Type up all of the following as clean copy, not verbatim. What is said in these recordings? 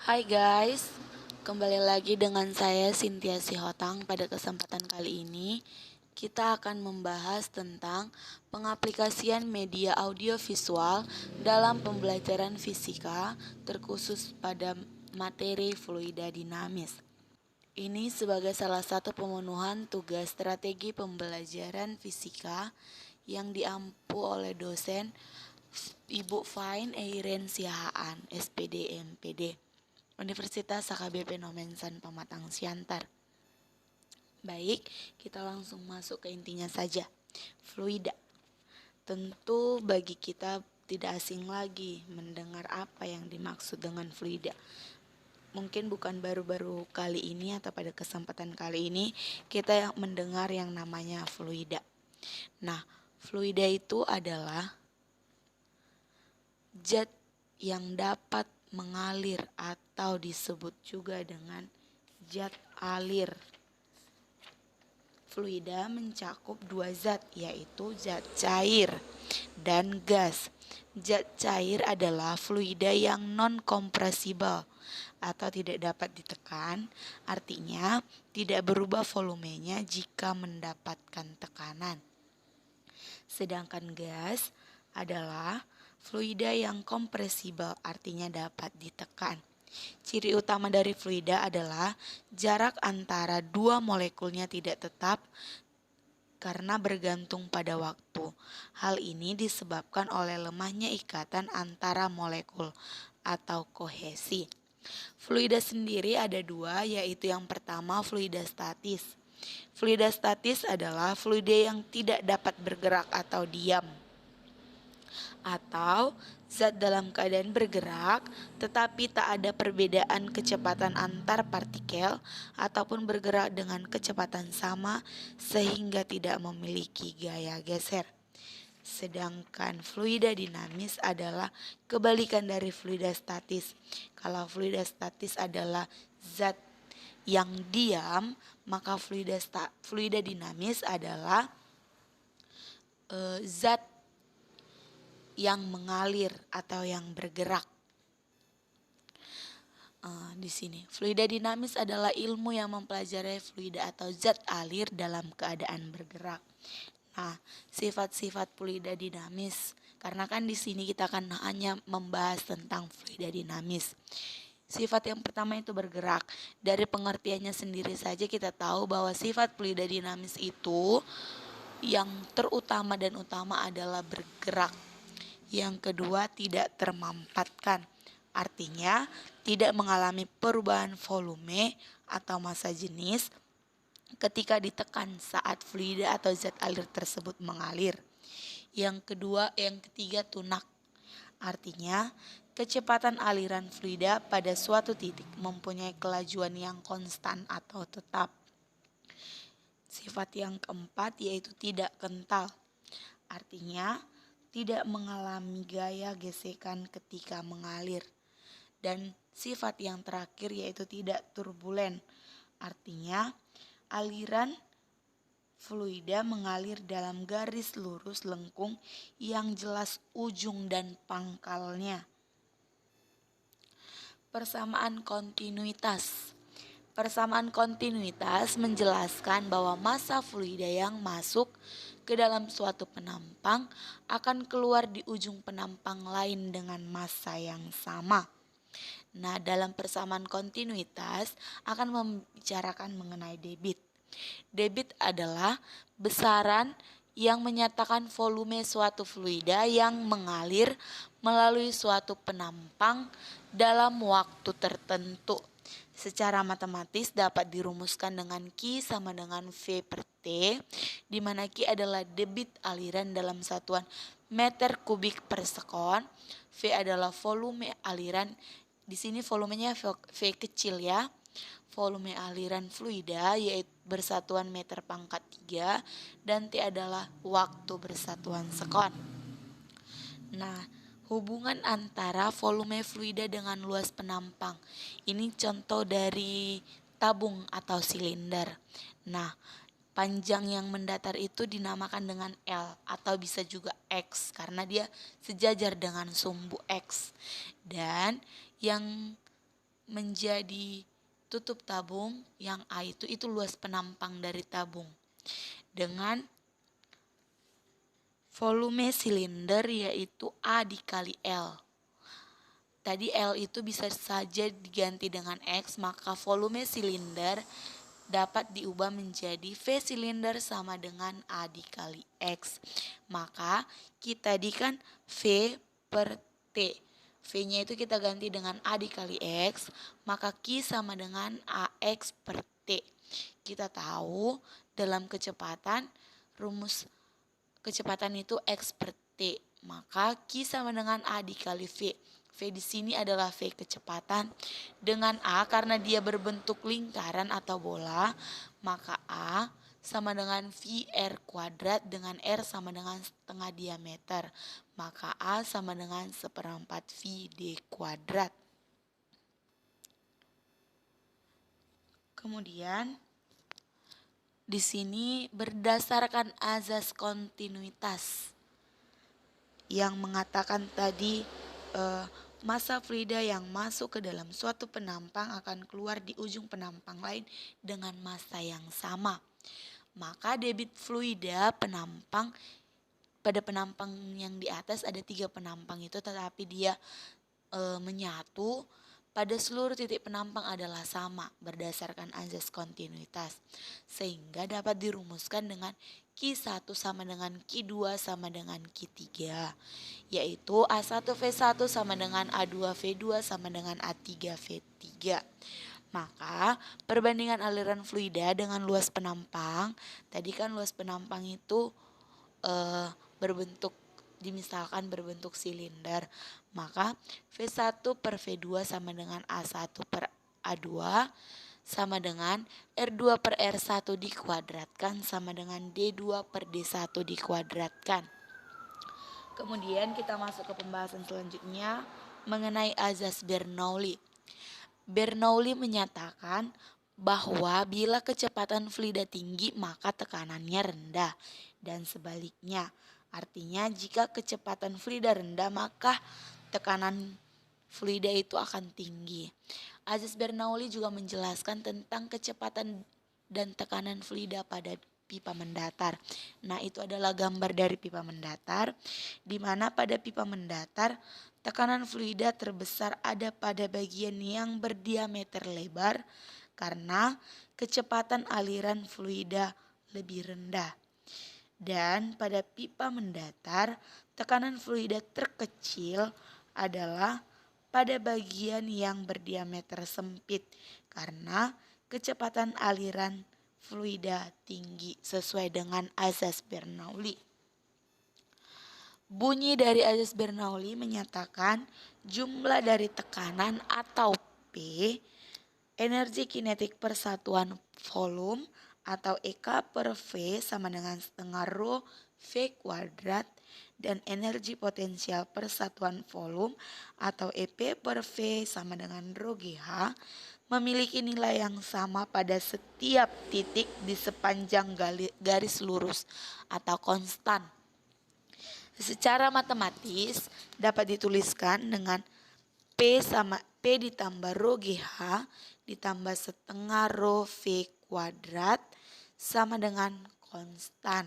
Hai guys, kembali lagi dengan saya Cynthia Sihotang. Pada kesempatan kali ini kita akan membahas tentang pengaplikasian media audiovisual dalam pembelajaran fisika, terkhusus pada materi fluida dinamis. Ini sebagai salah satu pemenuhan tugas strategi pembelajaran fisika yang diampu oleh dosen Ibu Fain Eiren Siahaan, SPD MPD, Universitas HKBP Nomensan Pematang Siantar. Baik, kita langsung masuk ke intinya saja. Fluida. Tentu bagi kita tidak asing lagi mendengar apa yang dimaksud dengan fluida. Mungkin bukan baru-baru kali ini atau pada kesempatan kali ini kita yang mendengar yang namanya fluida. Nah, fluida itu adalah zat yang dapat mengalir atau disebut juga dengan zat alir. Fluida mencakup dua zat, yaitu zat cair dan gas. Zat cair adalah fluida yang non-kompresibel atau tidak dapat ditekan, artinya tidak berubah volumenya jika mendapatkan tekanan. Sedangkan gas adalah fluida yang kompresibel, artinya dapat ditekan. Ciri utama dari fluida adalah jarak antara dua molekulnya tidak tetap karena bergantung pada waktu. Hal ini disebabkan oleh lemahnya ikatan antara molekul atau kohesi. Fluida sendiri ada dua, yaitu yang pertama fluida statis. Fluida statis adalah fluida yang tidak dapat bergerak atau diam, atau zat dalam keadaan bergerak tetapi tak ada perbedaan kecepatan antar partikel ataupun bergerak dengan kecepatan sama sehingga tidak memiliki gaya geser. Sedangkan fluida dinamis adalah kebalikan dari fluida statis. Kalau fluida statis adalah zat yang diam, maka fluida dinamis adalah zat yang mengalir atau yang bergerak. Di sini, fluida dinamis adalah ilmu yang mempelajari fluida atau zat alir dalam keadaan bergerak. Nah, sifat-sifat fluida dinamis, karena kan di sini kita akan hanya membahas tentang fluida dinamis. Sifat yang pertama itu bergerak. Dari pengertiannya sendiri saja kita tahu bahwa sifat fluida dinamis itu yang terutama dan utama adalah bergerak. Yang kedua, tidak termampatkan. Artinya, tidak mengalami perubahan volume atau massa jenis ketika ditekan saat fluida atau zat alir tersebut mengalir. Yang ketiga, tunak. Artinya, kecepatan aliran fluida pada suatu titik mempunyai kelajuan yang konstan atau tetap. Sifat yang keempat yaitu tidak kental. Artinya, tidak mengalami gaya gesekan ketika mengalir. Dan sifat yang terakhir yaitu tidak turbulen. Artinya, aliran fluida mengalir dalam garis lurus lengkung yang jelas ujung dan pangkalnya. Persamaan kontinuitas. Persamaan kontinuitas menjelaskan bahwa massa fluida yang masuk ke dalam suatu penampang akan keluar di ujung penampang lain dengan massa yang sama. Nah, dalam persamaan kontinuitas akan membicarakan mengenai debit. Debit adalah besaran yang menyatakan volume suatu fluida yang mengalir melalui suatu penampang dalam waktu tertentu. Secara matematis dapat dirumuskan dengan Q sama dengan V per T, di mana Q adalah debit aliran dalam satuan meter kubik per sekon, V adalah volume aliran, di sini volumenya V kecil ya, volume aliran fluida yaitu bersatuan meter pangkat 3, dan T adalah waktu bersatuan sekon. Nah, hubungan antara volume fluida dengan luas penampang. Ini contoh dari tabung atau silinder. Nah, panjang yang mendatar itu dinamakan dengan L atau bisa juga X karena dia sejajar dengan sumbu X. Dan yang menjadi tutup tabung, yang A itu luas penampang dari tabung dengan volume silinder yaitu A dikali L. Tadi L itu bisa saja diganti dengan X, maka volume silinder dapat diubah menjadi V silinder sama dengan A dikali X. Maka kita tadi kan V per T. V-nya itu kita ganti dengan A dikali X, maka Q sama dengan AX per T. Kita tahu dalam kecepatan, rumus kecepatan itu X per T, maka Q sama dengan A dikali V. V di sini adalah V kecepatan. Dengan A karena dia berbentuk lingkaran atau bola, maka A sama dengan VR kuadrat dengan R sama dengan setengah diameter. Maka A sama dengan 1/4 VD kuadrat. Kemudian di sini berdasarkan azas kontinuitas yang mengatakan tadi massa fluida yang masuk ke dalam suatu penampang akan keluar di ujung penampang lain dengan massa yang sama. Maka debit fluida penampang, pada penampang yang di atas ada 3 penampang itu, tetapi dia menyatu pada seluruh titik penampang adalah sama berdasarkan azas kontinuitas, sehingga dapat dirumuskan dengan Q1 sama dengan Q2 sama dengan Q3, yaitu A1V1 sama dengan A2V2 sama dengan A3V3. Maka perbandingan aliran fluida dengan luas penampang, tadi kan luas penampang itu misalkan berbentuk silinder, maka V1 per V2 sama dengan A1 per A2 sama dengan R2 per R1 dikuadratkan sama dengan D2 per D1 dikuadratkan. Kemudian kita masuk ke pembahasan selanjutnya mengenai azas Bernoulli. Bernoulli menyatakan bahwa bila kecepatan fluida tinggi maka tekanannya rendah dan sebaliknya. Artinya jika kecepatan fluida rendah maka tekanan fluida itu akan tinggi. Azas Bernoulli juga menjelaskan tentang kecepatan dan tekanan fluida pada pipa mendatar. Nah, itu adalah gambar dari pipa mendatar, di mana pada pipa mendatar tekanan fluida terbesar ada pada bagian yang berdiameter lebar karena kecepatan aliran fluida lebih rendah. Dan pada pipa mendatar, tekanan fluida terkecil adalah pada bagian yang berdiameter sempit karena kecepatan aliran fluida tinggi sesuai dengan azas Bernoulli. Bunyi dari azas Bernoulli menyatakan jumlah dari tekanan atau P, energi kinetik persatuan volume atau EK per V sama dengan setengah rho V kuadrat, dan energi potensial persatuan volume atau EP per V sama dengan rho GH memiliki nilai yang sama pada setiap titik di sepanjang garis lurus atau konstan. Secara matematis dapat dituliskan dengan P ditambah rho GH ditambah setengah rho V kuadrat sama dengan konstan.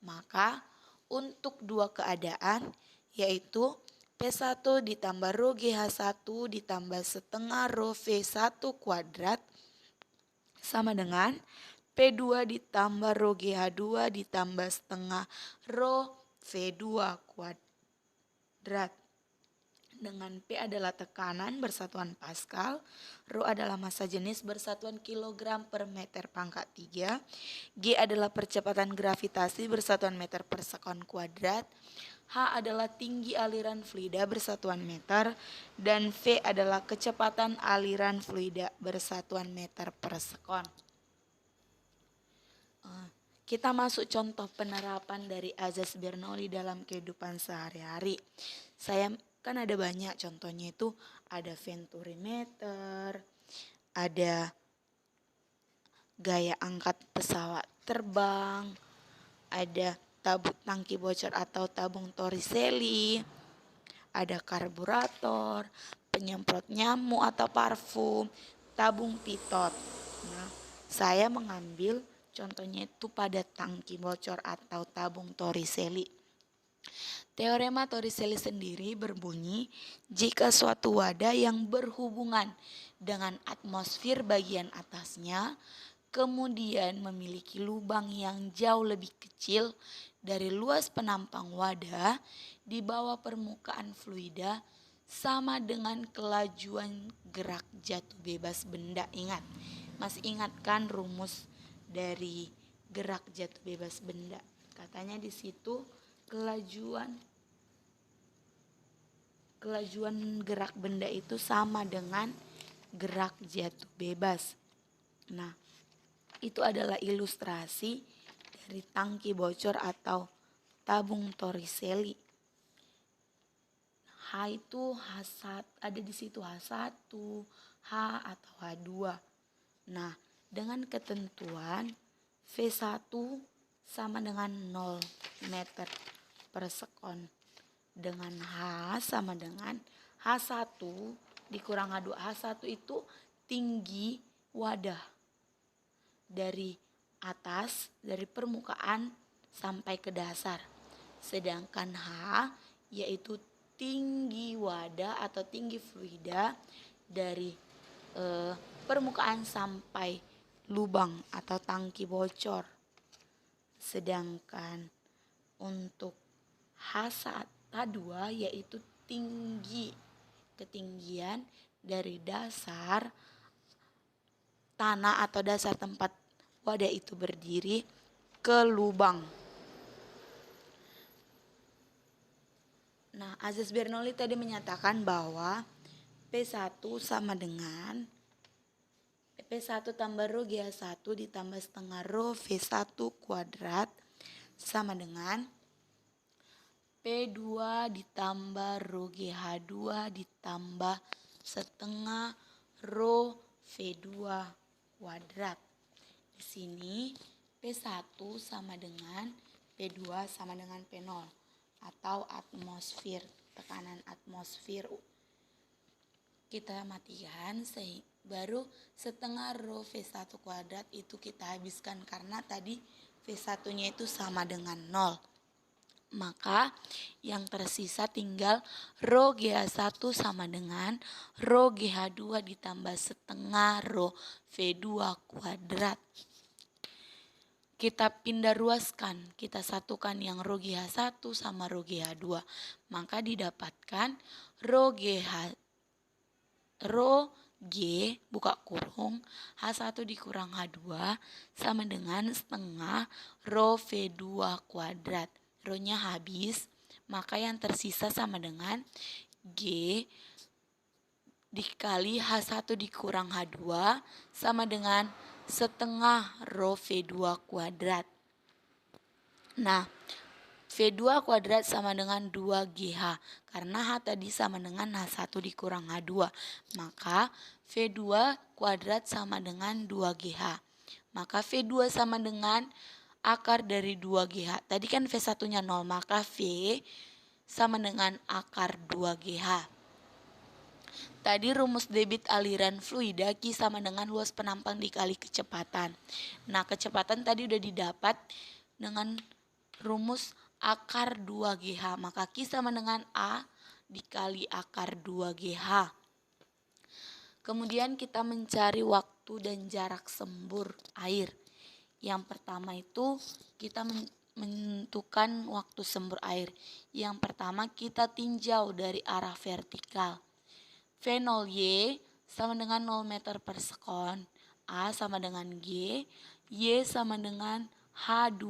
Maka untuk dua keadaan yaitu P1 ditambah rho GH1 ditambah setengah rho V1 kuadrat sama dengan P2 ditambah rho GH2 ditambah setengah rho V2 kuadrat. Dengan P adalah tekanan bersatuan Pascal, rho adalah massa jenis bersatuan kilogram per meter pangkat 3, G adalah percepatan gravitasi bersatuan meter per sekon kuadrat, H adalah tinggi aliran fluida bersatuan meter, dan V adalah kecepatan aliran fluida bersatuan meter per sekon. Kita masuk contoh penerapan dari azas Bernoulli dalam kehidupan sehari-hari. Kan ada banyak contohnya, itu ada venturimeter, ada gaya angkat pesawat terbang, ada tangki bocor atau tabung Torricelli, ada karburator, penyemprot nyamuk atau parfum, tabung pitot. Nah, saya mengambil contohnya itu pada tangki bocor atau tabung Torricelli. Teorema Torricelli sendiri berbunyi, jika suatu wadah yang berhubungan dengan atmosfer bagian atasnya, kemudian memiliki lubang yang jauh lebih kecil dari luas penampang wadah di bawah permukaan fluida, sama dengan kelajuan gerak jatuh bebas benda. Ingat, masih ingat kan rumus dari gerak jatuh bebas benda? Katanya di situ kelajuan gerak benda itu sama dengan gerak jatuh bebas. Nah, itu adalah ilustrasi dari tangki bocor atau tabung Torricelli. H itu H1, ada di situ H1, H atau H2. Nah, dengan ketentuan V1 sama dengan 0 meter per sekon. Dengan H sama dengan H1 dikurang H2. H1 itu tinggi wadah dari atas, dari permukaan sampai ke dasar. Sedangkan H yaitu tinggi wadah atau tinggi fluida dari permukaan sampai lubang atau tangki bocor. Sedangkan untuk H2 yaitu ketinggian dari dasar tanah atau dasar tempat wadah itu berdiri ke lubang. Nah, Azaz Bernoulli tadi menyatakan bahwa P1 sama dengan P1 tambah rho GH1 ditambah setengah rho V1 kuadrat sama dengan P2 ditambah rho GH2 ditambah setengah rho V2 kuadrat. Di sini P1 sama dengan P2 sama dengan P0 atau atmosfer, tekanan atmosfer. Kita matikan, baru setengah rho V1 kuadrat itu kita habiskan karena tadi V1-nya itu sama dengan 0. Maka yang tersisa tinggal rho GH1 sama dengan rho GH2 ditambah setengah rho V2 kuadrat. Kita pindah ruaskan, kita satukan yang rho GH1 sama rho GH2. Maka didapatkan rho G buka kurung H1 dikurang H2 sama dengan setengah rho V2 kuadrat. Rho-nya habis, maka yang tersisa sama dengan G dikali H1 dikurang H2 sama dengan setengah rho V2 kuadrat. Nah, V2 kuadrat sama dengan 2GH. Karena H tadi sama dengan H1 dikurang H2. Maka V2 kuadrat sama dengan 2GH. Maka V2 sama dengan akar dari 2GH. Tadi kan V1-nya 0, maka V sama dengan akar 2GH. Tadi rumus debit aliran fluida Q sama dengan luas penampang dikali kecepatan. Nah, kecepatan tadi udah didapat dengan rumus akar 2GH. Maka Q sama dengan A dikali akar 2GH. Kemudian kita mencari waktu dan jarak sembur air. Yang pertama itu kita menentukan waktu sembur air. Yang pertama kita tinjau dari arah vertikal. V0Y sama dengan 0 meter per sekon. A sama dengan G. Y sama dengan H2.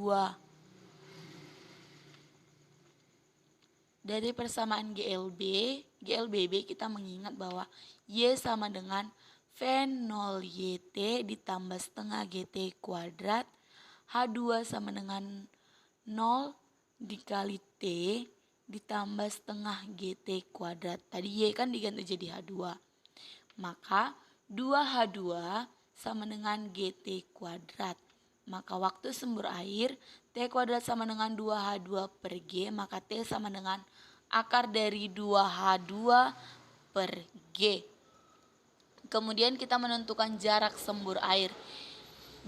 Dari persamaan GLBB kita mengingat bahwa Y sama dengan V0YT ditambah setengah GT kuadrat. H2 sama dengan 0 dikali T ditambah setengah GT kuadrat. Tadi Y kan diganti jadi H2. Maka 2H2 sama dengan GT kuadrat. Maka waktu sembur air T kuadrat sama dengan 2H2 per G. Maka T sama dengan akar dari 2H2 per G. Kemudian kita menentukan jarak sembur air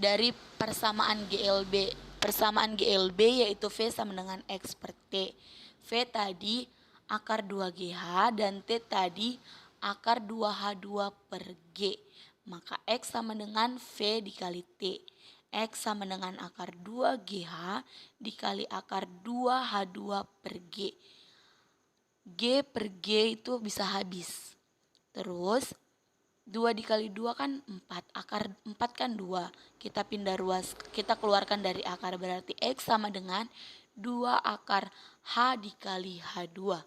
dari persamaan GLB. Persamaan GLB yaitu V sama dengan X per T. V tadi akar 2GH dan T tadi akar 2H2 per G. Maka X sama dengan V dikali T. X sama dengan akar 2GH dikali akar 2H2 per G. G per G itu bisa habis. Terus 2 dikali 2 kan 4, akar 4 kan 2, kita pindah ruas, kita keluarkan dari akar, berarti X sama dengan 2 akar H dikali H2.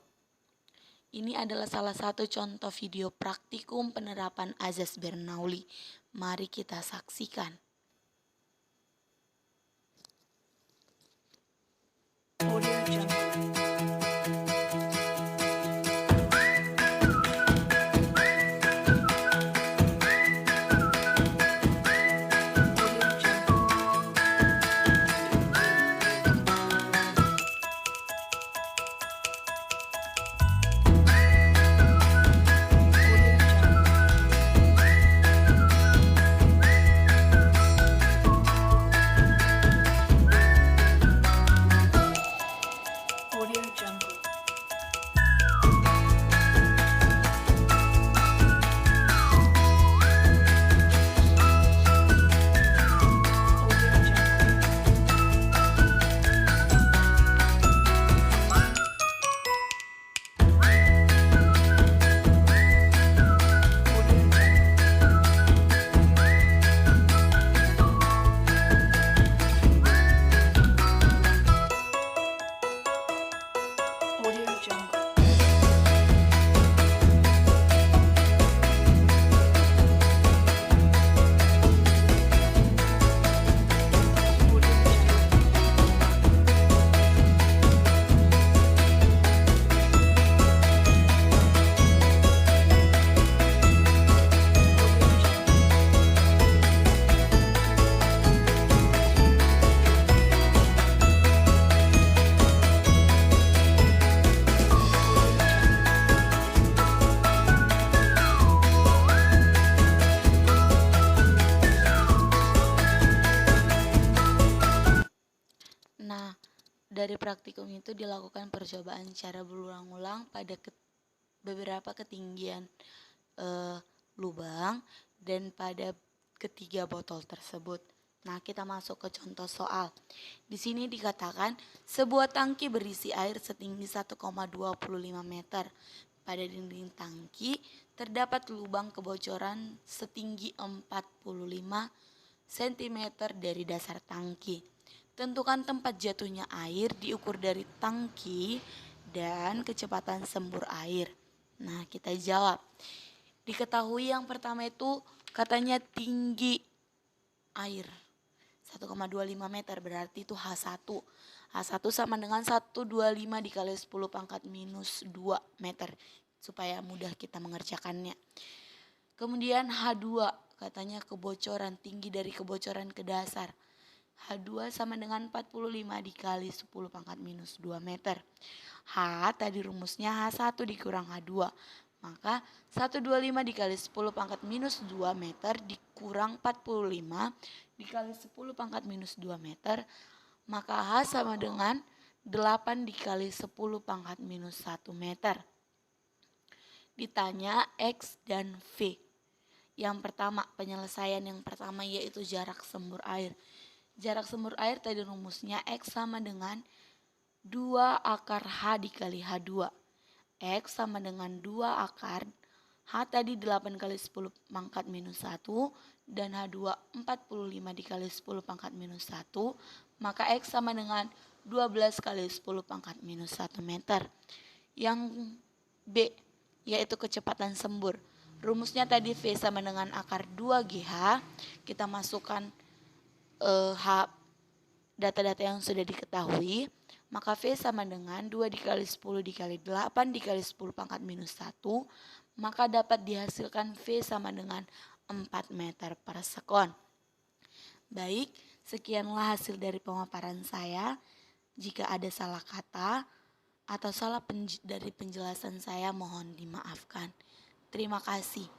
Ini adalah salah satu contoh video praktikum penerapan azas Bernoulli. Mari kita saksikan. Audio Jungle. Nah, dari praktikum itu dilakukan percobaan secara berulang-ulang pada beberapa ketinggian lubang dan pada ketiga botol tersebut. Nah, kita masuk ke contoh soal. Di sini dikatakan sebuah tangki berisi air setinggi 1,25 meter. Pada dinding tangki terdapat lubang kebocoran setinggi 45 cm dari dasar tangki. Tentukan tempat jatuhnya air diukur dari tangki dan kecepatan sembur air. Nah, kita jawab. Diketahui yang pertama itu katanya tinggi air 1,25 meter, berarti itu H1. H1 sama dengan 125 dikali 10 pangkat minus 2 meter, supaya mudah kita mengerjakannya. Kemudian H2 katanya kebocoran, tinggi dari kebocoran ke dasar. H2 sama dengan 45 dikali 10 pangkat minus 2 meter. H tadi rumusnya H1 dikurang H2. Maka 125 dikali 10 pangkat minus 2 meter dikurang 45 dikali 10 pangkat minus 2 meter. Maka H sama dengan 8 dikali 10 pangkat minus 1 meter. Ditanya X dan V. Yang pertama, penyelesaian yang pertama yaitu jarak sembur air. Jarak sembur air tadi rumusnya X sama dengan 2 akar H dikali H2. X sama dengan 2 akar H tadi 8 kali 10 pangkat minus 1 dan H2 45 dikali 10 pangkat minus 1. Maka X sama dengan 12 kali 10 pangkat minus 1 meter. Yang B yaitu kecepatan sembur. Rumusnya tadi V sama dengan akar 2GH. Kita masukkan data-data yang sudah diketahui, maka V sama dengan 2 dikali 10 dikali 8 dikali 10 pangkat minus 1, maka dapat dihasilkan V sama dengan 4 meter per sekon. Baik, sekianlah hasil dari pemaparan saya. Jika ada salah kata atau salah dari penjelasan saya, mohon dimaafkan. Terima kasih.